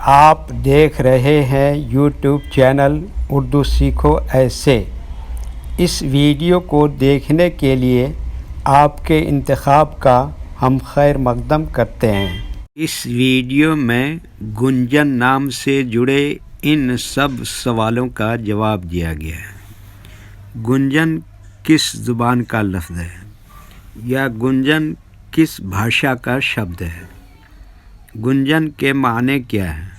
آپ دیکھ رہے ہیں یوٹیوب چینل اردو سیکھو ایسے۔ اس ویڈیو کو دیکھنے کے لیے آپ کے انتخاب کا ہم خیر مقدم کرتے ہیں۔ اس ویڈیو میں گنجن نام سے جڑے ان سب سوالوں کا جواب دیا گیا ہے۔ گنجن کس زبان کا لفظ ہے یا گنجن کس بھاشا کا شبد ہے؟ گنجن کے معنی کیا ہے؟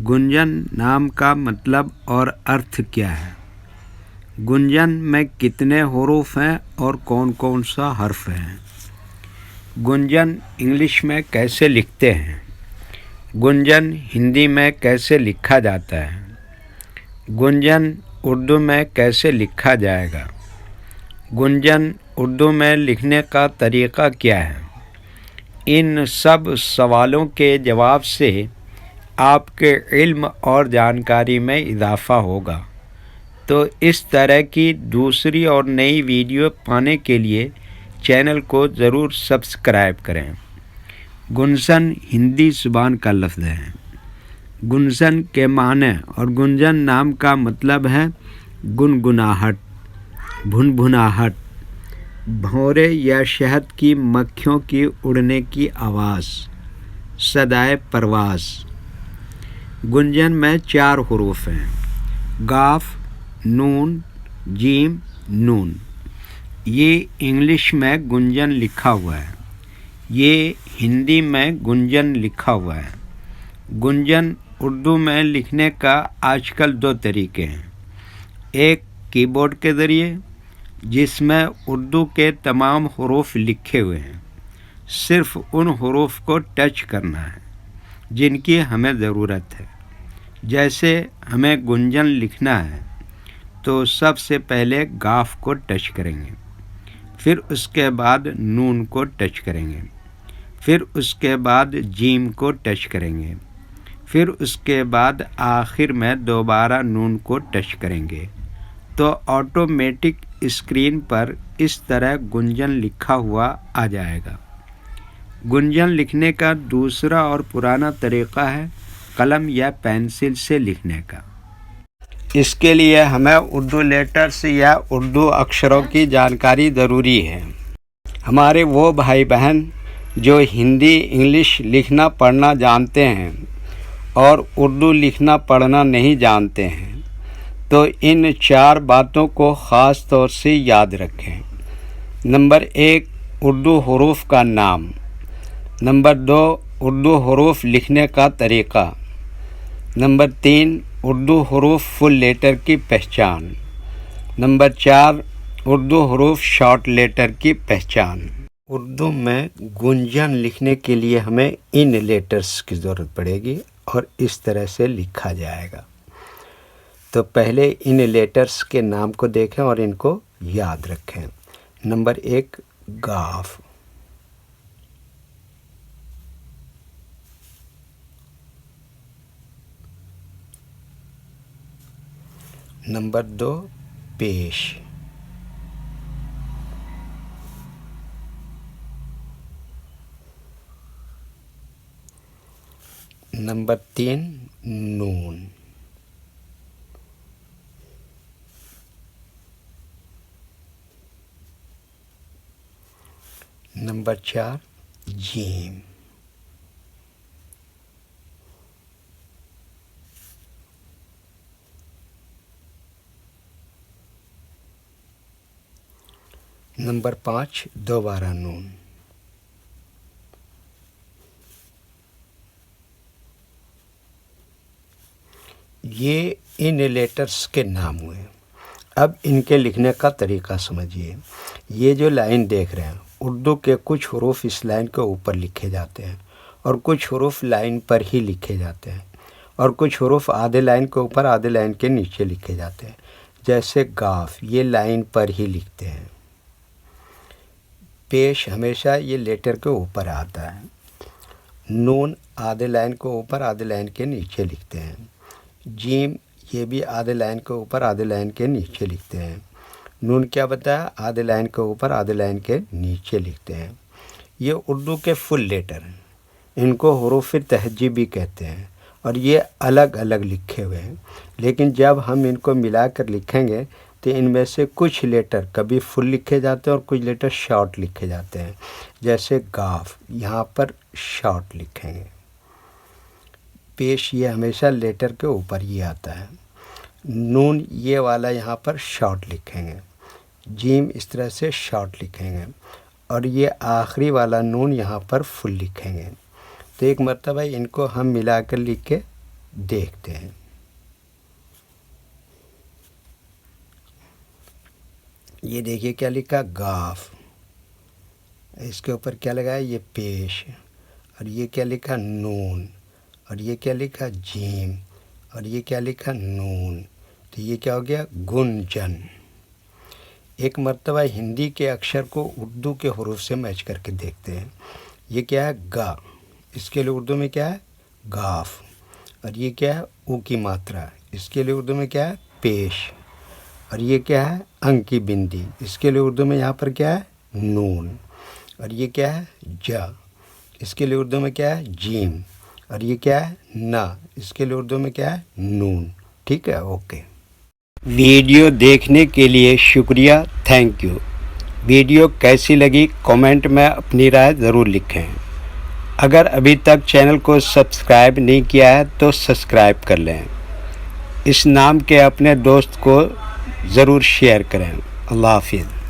گنجن نام کا مطلب اور ارتھ کیا ہے؟ گنجن میں کتنے حروف ہیں اور کون کون سا حرف ہے؟ گنجن انگلش میں کیسے لکھتے ہیں؟ گنجن ہندی میں کیسے لکھا جاتا ہے؟ گنجن اردو میں کیسے لکھا جائے گا؟ گنجن اردو میں لکھنے کا طریقہ کیا ہے؟ ان سب سوالوں کے جواب سے آپ کے علم اور جانکاری میں اضافہ ہوگا۔ تو اس طرح کی دوسری اور نئی ویڈیو پانے کے لیے چینل کو ضرور سبسکرائب کریں۔ گنجن ہندی زبان کا لفظ ہے۔ گنجن کے معنی اور گنجن نام کا مطلب ہے گنگناہٹ، بھنبھناہٹ، بھونرے یا شہد کی مکھیوں کی اڑنے کی آواز، صدائے پرواز۔ گنجن میں 4 حروف ہیں: ق، ن، ج، ن۔ یہ انگلش میں گنجن لکھا ہوا ہے، یہ ہندی میں گنجن لکھا ہوا ہے۔ گنجن اردو میں لکھنے کا آج کل 2 طریقے ہیں: ایک کی بورڈ کے ذریعے، جس میں اردو کے تمام حروف لکھے ہوئے ہیں، صرف ان حروف کو ٹچ کرنا ہے جن کی ہمیں ضرورت ہے۔ جیسے ہمیں گنجن لکھنا ہے تو سب سے پہلے ق کو ٹچ کریں گے، پھر اس کے بعد ن کو ٹچ کریں گے، پھر اس کے بعد ج کو ٹچ کریں گے، پھر اس کے بعد آخر میں دوبارہ ن کو ٹچ کریں گے، تو آٹومیٹک اسکرین پر اس طرح گنجن لکھا ہوا آ جائے گا۔ گنجن لکھنے کا دوسرا اور پرانا طریقہ ہے قلم یا پینسل سے لکھنے کا۔ اس کے لیے ہمیں اردو لیٹرز یا اردو اکشروں کی جانکاری ضروری ہے۔ ہمارے وہ بھائی بہن جو ہندی انگلش لکھنا پڑھنا جانتے ہیں اور اردو لکھنا پڑھنا نہیں جانتے ہیں تو ان 4 باتوں کو خاص طور سے یاد رکھیں۔ نمبر 1، اردو حروف کا نام۔ نمبر 2، اردو حروف لکھنے کا طریقہ۔ نمبر 3، اردو حروف فل لیٹر کی پہچان۔ نمبر 4، اردو حروف شارٹ لیٹر کی پہچان۔ اردو میں گنجن لکھنے کے لیے ہمیں ان لیٹرز کی ضرورت پڑے گی اور اس طرح سے لکھا جائے گا۔ تو پہلے ان لیٹرز کے نام کو دیکھیں اور ان کو یاد رکھیں۔ نمبر 1، ق۔ نمبر 2، پیش۔ نمبر 3، ن۔ نمبر 4، ج۔ نمبر 5، دوبارہ ن۔ یہ ان لیٹرز کے نام ہوئے۔ اب ان کے لکھنے کا طریقہ سمجھیے۔ یہ جو لائن دیکھ رہے ہیں، اردو کے کچھ حروف اس لائن کے اوپر لکھے جاتے ہیں اور کچھ حروف لائن پر ہی لکھے جاتے ہیں اور کچھ حروف آدھے لائن کے اوپر آدھے لائن کے نیچے لکھے جاتے ہیں۔ جیسے ق، یہ لائن پر ہی لکھتے ہیں۔ پیش ہمیشہ یہ لیٹر کے اوپر آتا ہے۔ ن آدھے لائن کے اوپر آدھے لائن کے نیچے لکھتے ہیں۔ ج یہ بھی آدھے لائن کے اوپر آدھے لائن کے نیچے لکھتے ہیں۔ ن کیا بتایا؟ آدھے لائن کے اوپر آدھے لائن کے نیچے لکھتے ہیں۔ یہ اردو کے فل لیٹر ہیں، ان کو حروف تہجی بھی کہتے ہیں اور یہ الگ الگ لکھے ہوئے ہیں، لیکن جب ہم ان کو ملا کر لکھیں گے تو ان میں سے کچھ لیٹر کبھی فل لکھے جاتے ہیں اور کچھ لیٹر شارٹ لکھے جاتے ہیں، جیسے گاف یہاں پر شارٹ لکھیں گے، پیش یہ ہمیشہ لیٹر کے اوپر ہی آتا ہے، نون یہ والا یہاں پر شارٹ لکھیں گے، جیم اس طرح سے شارٹ لکھیں گے، اور یہ آخری والا نون یہاں پر فل لکھیں گے۔ تو ایک مرتبہ ان کو ہم ملا کر لکھ کے دیکھتے ہیں۔ یہ دیکھیے کیا لکھا، گاف، اس کے اوپر کیا لگا ہے، یہ پیش، اور یہ کیا لکھا، نون، اور یہ کیا لکھا، جیم، اور یہ کیا لکھا، نون۔ تو یہ کیا ہو گیا، گنجن۔ ایک مرتبہ ہندی کے اکشر کو اردو کے حروف سے میچ کر کے دیکھتے ہیں۔ یہ کیا ہے، گا، اس کے لیے اردو میں کیا ہے، گاف، اور یہ کیا ہے، او کی ماترا، اس کے لیے اردو میں کیا ہے، پیش، اور یہ کیا ہے، انگ کی بندی، اس کے لیے اردو میں یہاں پر کیا ہے، نون، اور یہ کیا ہے، جا، اس کے لیے اردو میں کیا ہے، جیم، اور یہ کیا ہے، نا، اس کے لیے اردو میں کیا ہے، نون۔ ٹھیک ہے، اوکے۔ ویڈیو دیکھنے کے لیے شکریہ، تھینک یو۔ ویڈیو کیسی لگی کامنٹ میں اپنی رائے ضرور لکھیں۔ اگر ابھی تک چینل کو سبسکرائب نہیں کیا ہے تو سبسکرائب کر لیں۔ اس نام کے اپنے دوست کو ضرور شیئر کریں۔ اللہ حافظ۔